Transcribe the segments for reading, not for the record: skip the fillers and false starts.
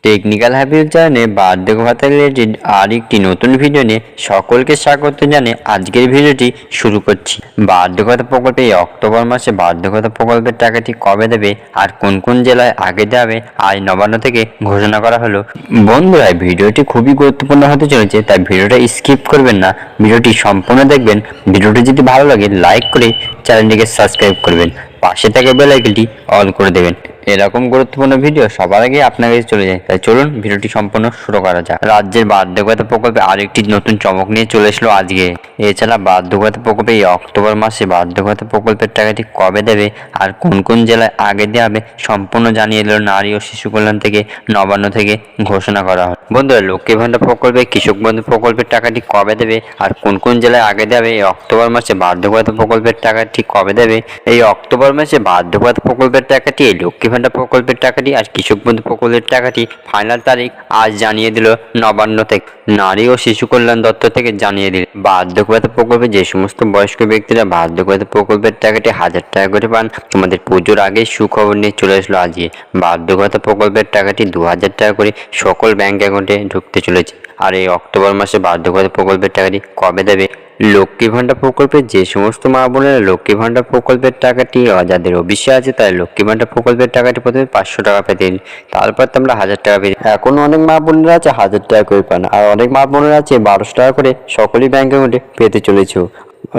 Technical habit চ্যানেলে বার্ধক্য ভাতা রিলেটেড আর একটি নতুন ভিডিও নিয়ে সকলকে স্বাগত জানিয়ে আজকের ভিডিওটি শুরু করছি। বার্ধক্য ভাতা প্রকল্পে এই অক্টোবর মাসে বার্ধক্য ভাতা প্রকল্পের টাকাটি কবে দেবে আর কোন কোন জেলায় আগে দেবে আজ নবান্ন থেকে ঘোষণা করা হলো। বন্ধুরা, ভিডিওটি খুবই গুরুত্বপূর্ণ হতে চলেছে, তাই ভিডিওটা স্কিপ করবেন না, ভিডিওটি সম্পূর্ণ দেখবেন। ভিডিওটি যদি ভালো লাগে লাইক করে চ্যানেলটিকে সাবস্ক্রাইব করবেন, পাশে থাকা বেল আইকনটি অল করে দেবেন। এরকম গুরুত্বপূর্ণ ভিডিও সবার আগে আপনার কাছে চলে যায়, তাই চলুন ভিডিওটি সম্পূর্ণ শুরু করা যাক। রাজ্যের বার্ধক্য ভাতা প্রকল্পে আরেকটি নতুন চমক নিয়ে চলে এসলো আজকে। এছাড়া বার্ধক্য ভাতা প্রকল্পে এই অক্টোবর মাসে বার্ধক্য ভাতা প্রকল্পের টাকাটি কবে দেবে আর কোন কোন জেলায় আগে দেওয়া হবে সম্পূর্ণ জানিয়ে দিল নারী ও শিশু কল্যাণ থেকে, নবান্ন থেকে ঘোষণা করা হয়। বন্ধুরা, লক্ষ্মী ভাণ্ডার প্রকল্পে কৃষক বন্ধু প্রকল্পের টাকাটি কবে দেবে আর কোন কোন জেলায় আগে দেবে, এই অক্টোবর মাসে বার্ধক্য ভাতা প্রকল্পের টাকাটি কবে দেবে। এই অক্টোবর মাসে বার্ধক্য ভাতা প্রকল্পের টাকাটি, এই লক্ষ্মী ভাণ্ডার প্রকল্পের টাকাটি আর কৃষক বন্ধু প্রকল্পের টাকাটি ফাইনাল তারিখ আজ জানিয়ে দিল নবান্ন থেকে, নারী ও শিশু কল্যাণ দপ্তর থেকে জানিয়ে দিল। বার্ধক্য ভাতা প্রকল্পে যে সমস্ত বয়স্ক ব্যক্তিরা বার্ধক্য ভাতা প্রকল্পের টাকাটি 1000 টাকা করে পান, তোমাদের পুজোর আগেই সুখবর নিয়ে চলে আসলো আজকে। বার্ধক্য ভাতা প্রকল্পের টাকাটি 2000 টাকা করে সকল ব্যাংক অ্যাকাউন্টে ঢুকতে চলেছে। আর এই অক্টোবর মাসে বার্ধক্য ভাতা প্রকল্পের টাকাটি কবে দেবে। লক্ষ্মী ভাণ্ডার প্রকল্পে যে সমস্ত মা বোনেরা লক্ষ্মী ভাণ্ডার প্রকল্পের টাকাটি যাদের অবশ্যই আছে, তাই লক্ষ্মী ভাণ্ডার প্রকল্পের টাকাটি প্রথমে 500 টাকা পেতেন, তারপর তোমরা 1000 টাকা পেতে। এখন অনেক মা বোনেরা আছে 1000 টাকা করে পান, আর অনেক মা বোনেরা আছে 1200 টাকা করে সকলেই ব্যাংক অ্যাকাউন্টে পেতে চলেছে।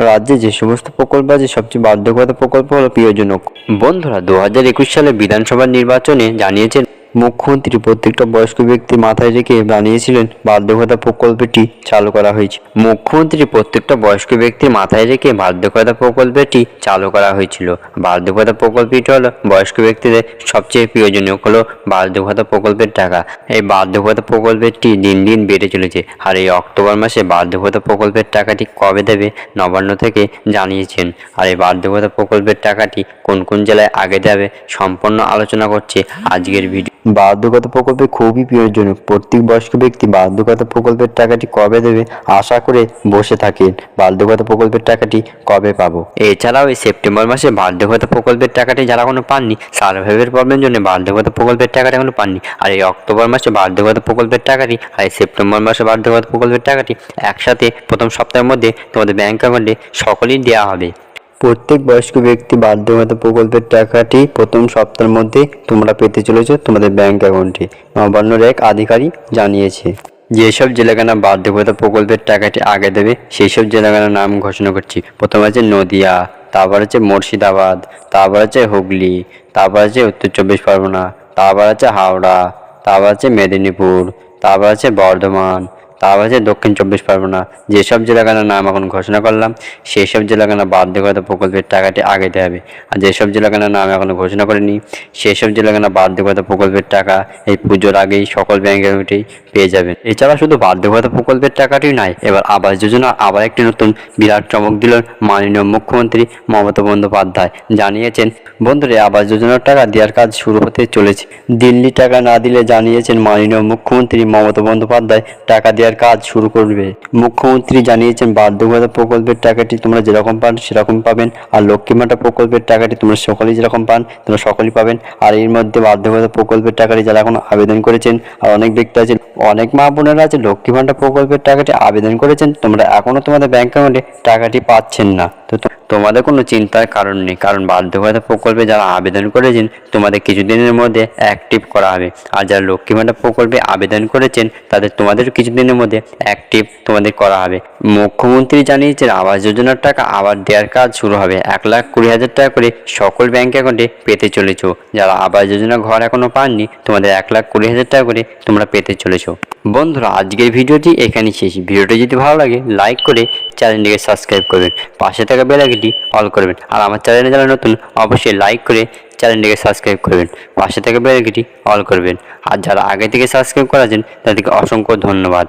রাজ্যে যে সমস্ত প্রকল্প আছে সবচেয়ে বার্ধক্য ভাতা প্রকল্প হলো প্রিয়জনক। বন্ধুরা, 2021 সালে বিধানসভা নির্বাচনে জানিয়েছেন মুখ্যমন্ত্রী প্রত্যেকটা বয়স্ক ব্যক্তি মাথায় রেখে জানিয়েছিলেন বার্ধক্য ভাতা প্রকল্পটি চালু করা হয়েছে। মুখ্যমন্ত্রী প্রত্যেকটা বয়স্ক ব্যক্তির মাথায় রেখে বার্ধক্য ভাতা প্রকল্পটি চালু করা হয়েছিল। বার্ধক্য ভাতা প্রকল্পটি হলো বয়স্ক ব্যক্তিদের সবচেয়ে প্রয়োজনীয় হলো বার্ধক্য ভাতা প্রকল্পের টাকা। এই বার্ধক্য ভাতা প্রকল্পটি দিন দিন বেড়ে চলেছে। আর এই অক্টোবর মাসে বার্ধক্য ভাতা প্রকল্পের টাকাটি কবে দেবে নবান্ন থেকে জানিয়েছেন। আর এই বার্ধক্য ভাতা প্রকল্পের টাকাটি কোন কোন জেলায় আগে দেবে সম্পূর্ণ আলোচনা করছে আজকের ভিডিও। বার্ধক্য ভাতা প্রকল্পে খুবই প্রয়োজনীয়। প্রত্যেক বয়স্ক ব্যক্তি বার্ধক্য ভাতা প্রকল্পের টাকাটি কবে দেবে আশা করে বসে থাকেন, বার্ধক্য ভাতা প্রকল্পের টাকাটি কবে পাবো। এছাড়াও এই সেপ্টেম্বর মাসে বার্ধক্য ভাতা প্রকল্পের টাকাটি যারা এখনো পাননি, সার্ভাইভের প্রবলেমের জন্য বার্ধক্য ভাতা প্রকল্পের টাকাটি এখনো পাননি। আর এই অক্টোবর মাসে বার্ধক্য ভাতা প্রকল্পের টাকাটি আর এই সেপ্টেম্বর মাসে বার্ধক্য ভাতা প্রকল্পের টাকাটি একসাথে প্রথম সপ্তাহের মধ্যে তোমাদের ব্যাংক অ্যাকাউন্টে সকলেই দেওয়া হবে। প্রত্যেক বয়স্ক ব্যক্তি বার্ধক্য ভাতা প্রকল্পের টাকাটি প্রথম সপ্তাহের মধ্যে তোমরা পেতে চলেছ তোমাদের ব্যাংক অ্যাকাউন্টে, নবান্নর এক আধিকারিক জানিয়েছে। যেসব জেলাখানা বার্ধক্য ভাতা প্রকল্পের টাকাটি আগে দেবে সেই সব জেলাখানার নাম ঘোষণা করছি। প্রথম আছে নদিয়া, তারপর আছে মুর্শিদাবাদ, তারপর আছে হুগলি, তারপর আছে উত্তর 24 পরগনা, তারপর আছে হাওড়া, তারপর আছে মেদিনীপুর, তারপর আছে বর্ধমান, তারপর আছে দক্ষিণ 24 পরগনা। যেসব জেলাখানার নাম এখন ঘোষণা করলাম সেই সব জেলাখানা বার্ধক্য ভাতা প্রকল্পের টাকাটি আগে দেবে। আর যেসব জেলাখানার নাম এখনো ঘোষণা করেনি সেই সব জেলাখানা বার্ধক্য ভাতা প্রকল্পের টাকা এই পুজোর আগেই সকল ব্যাংক অ্যাকাউন্টেই পেয়ে যাবেন। এছাড়া শুধু বার্ধক্য ভাতা প্রকল্পের টাকাটি নয়, এবার আবাস যোজনা আবার একটি নতুন বিরাট চমক দিল মাননীয় মুখ্যমন্ত্রী মমতা বন্দ্যোপাধ্যায়। জানিয়েছেন বন্ধুরা, আবাস যোজনার টাকা দেওয়ার কাজ শুরু হতে চলেছে। দিল্লি টাকা না দিলে জানিয়েছেন মাননীয় মুখ্যমন্ত্রী মমতা বন্দ্যোপাধ্যায় টাকা দেওয়ার কাজ শুরু করবে। মুখ্যমন্ত্রী জানিয়েছেন বার্ধক্য ভাতা প্রকল্পের টাকাটি তোমরা যেরকম পান সেরকম পাবেন, আর লক্ষ্মী ভাণ্ডার প্রকল্পের টাকাটি তোমরা সকলেই যেরকম পান তোমরা সকলেই পাবেন। আর এর মধ্যে বার্ধক্য ভাতা প্রকল্পের টাকাটি যারা এখন আবেদন করেছেন, আর অনেক ব্যক্তি আছে, অনেক মা বোনেরা আছে লক্ষ্মী ভাণ্ডার প্রকল্পের টাকাটি আবেদন করেছেন, তোমরা এখনো তোমাদের ব্যাংক অ্যাকাউন্টে টাকাটি পাচ্ছেন না। তো তোমাদের কোনো চিন্তার কারণ নেই, কারণ বার্ধক্য ভাতা প্রকল্পে যারা আবেদন করেছেন তোমাদের কিছুদিনের মধ্যে অ্যাক্টিভ করা হবে। আর যারা লক্ষ্মী ভাণ্ডার প্রকল্পে আবেদন করেছেন তাদের তোমাদের কিছুদিনের মধ্যে অ্যাক্টিভ তোমাদের করা হবে। মুখ্যমন্ত্রী জানিয়েছেন আবাস যোজনার টাকা আবার দেওয়ার কাজ শুরু হবে। 1,20,000 টাকা করে সকল ব্যাংক অ্যাকাউন্টে পেতে চলেছ। যারা আবাস যোজনা ঘর এখনো পাননি তোমাদের 1,20,000 টাকা করে তোমরা পেতে চলেছ। বন্ধুরা, আজকের ভিডিওটি এখানেই শেষ। ভিডিওটি যদি ভালো লাগে লাইক করে চ্যানেলটিকে সাবস্ক্রাইব করবেন, পাশে থাকা বেল আইকনটি অল করবেন। আর আমার চ্যানেলে যারা নতুন অবশ্যই লাইক করে চ্যানেলটিকে সাবস্ক্রাইব করবেন, পাশে থাকা বেল আইকনটি অল করবেন। আর যারা আগে থেকে সাবস্ক্রাইব করেছেন তাদেরকে অসংখ্য ধন্যবাদ।